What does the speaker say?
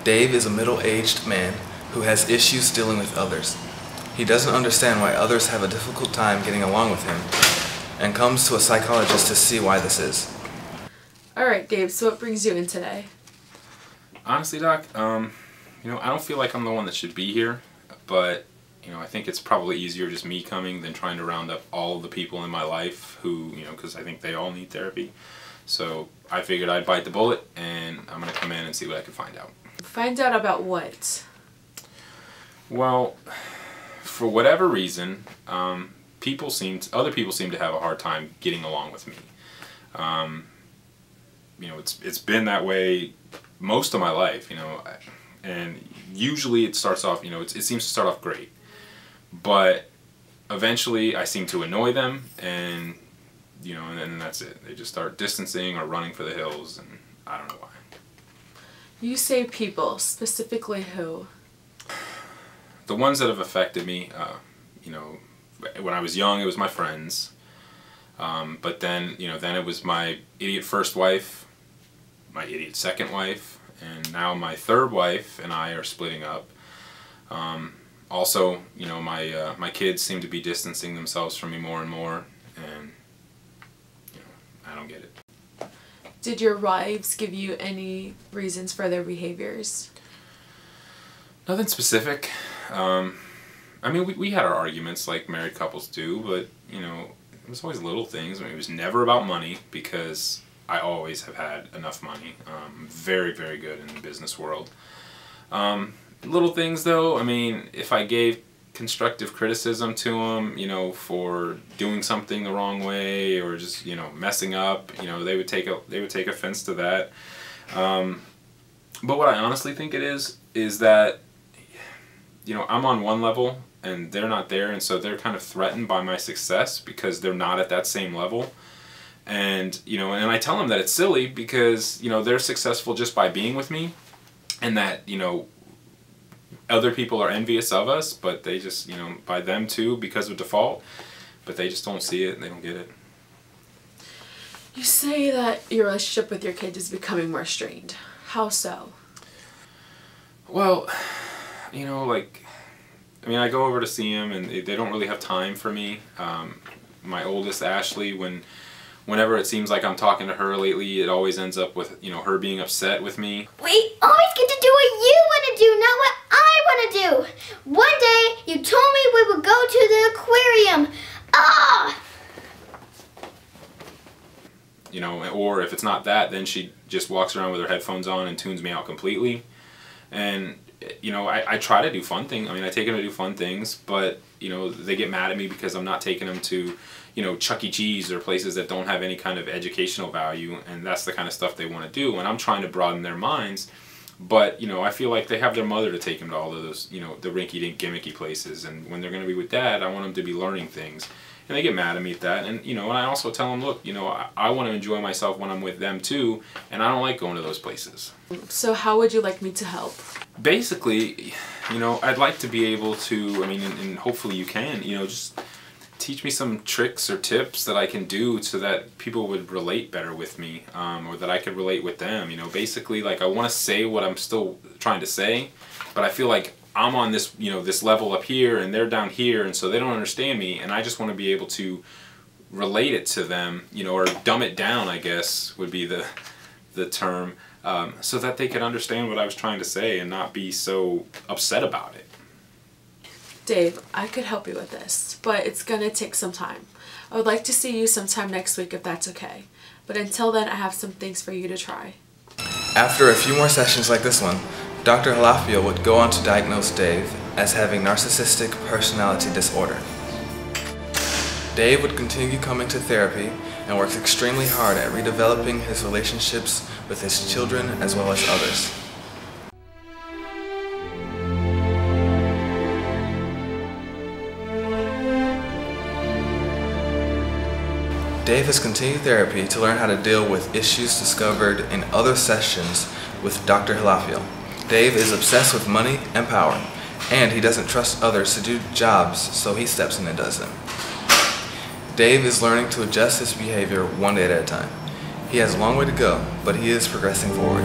Dave is a middle-aged man who has issues dealing with others. He doesn't understand why others have a difficult time getting along with him and comes to a psychologist to see why this is. Alright, Dave, so what brings you in today? Honestly, Doc, I don't feel like I'm the one that should be here, but, I think it's probably easier just me coming than trying to round up all of the people in my life who, because I think they all need therapy. So I figured I'd bite the bullet, and I'm going to come in and see what I can find out. Find out about what? Well, for whatever reason, other people seem to have a hard time getting along with me. It's been that way most of my life, and usually it starts off, it seems to start off great, but eventually I seem to annoy them, and and then that's it. They just start distancing or running for the hills, and I don't know why. You say people, specifically who? The ones that have affected me, when I was young, it was my friends, but then, then it was my idiot first wife, my idiot second wife, and now my third wife and I are splitting up. Also, my kids seem to be distancing themselves from me more and more, and I don't get it. Did your wives give you any reasons for their behaviors? Nothing specific. We had our arguments like married couples do, but it was always little things. It was never about money, because I always have had enough money. Very, very good in the business world. Little things though, if I gave constructive criticism to them, for doing something the wrong way or just, messing up, they would take offense to that. But what I honestly think it is that, I'm on one level and they're not there, and so they're kind of threatened by my success because they're not at that same level. And, and I tell them that it's silly because, they're successful just by being with me, and that, other people are envious of us, but they just, by them too, because of default, but they just don't see it and they don't get it. You say that your relationship with your kids is becoming more strained. How so? Well, I go over to see them and they don't really have time for me. My oldest, Ashley, whenever it seems like I'm talking to her lately, it always ends up with, her being upset with me. We always get to do what you want to do, not what I want to do. One day, you told me we would go to the aquarium. Or if it's not that, then she just walks around with her headphones on and tunes me out completely. And, I try to do fun things. I take them to do fun things, but, they get mad at me because I'm not taking them to, Chuck E. Cheese or places that don't have any kind of educational value, and that's the kind of stuff they want to do, and I'm trying to broaden their minds. But, I feel like they have their mother to take them to all of those, the rinky-dink gimmicky places, and when they're going to be with Dad, I want them to be learning things. And they get mad at me at that, and, and I also tell them, look, I want to enjoy myself when I'm with them too, and I don't like going to those places. So how would you like me to help? Basically, I'd like to be able to, and hopefully you can, just teach me some tricks or tips that I can do so that people would relate better with me, or that I could relate with them. Basically, like, I want to say what I'm still trying to say, but I feel like I'm on this, this level up here and they're down here, and so they don't understand me, and I just want to be able to relate it to them, or dumb it down, I guess would be the term, so that they could understand what I was trying to say and not be so upset about it. Dave, I could help you with this, but it's gonna take some time. I would like to see you sometime next week if that's okay. But until then, I have some things for you to try. After a few more sessions like this one, Dr. Halafio would go on to diagnose Dave as having narcissistic personality disorder. Dave would continue coming to therapy and works extremely hard at redeveloping his relationships with his children as well as others. Dave has continued therapy to learn how to deal with issues discovered in other sessions with Dr. Halafio. Dave is obsessed with money and power, and he doesn't trust others to do jobs, so he steps in and does them. Dave is learning to adjust his behavior one day at a time. He has a long way to go, but he is progressing forward.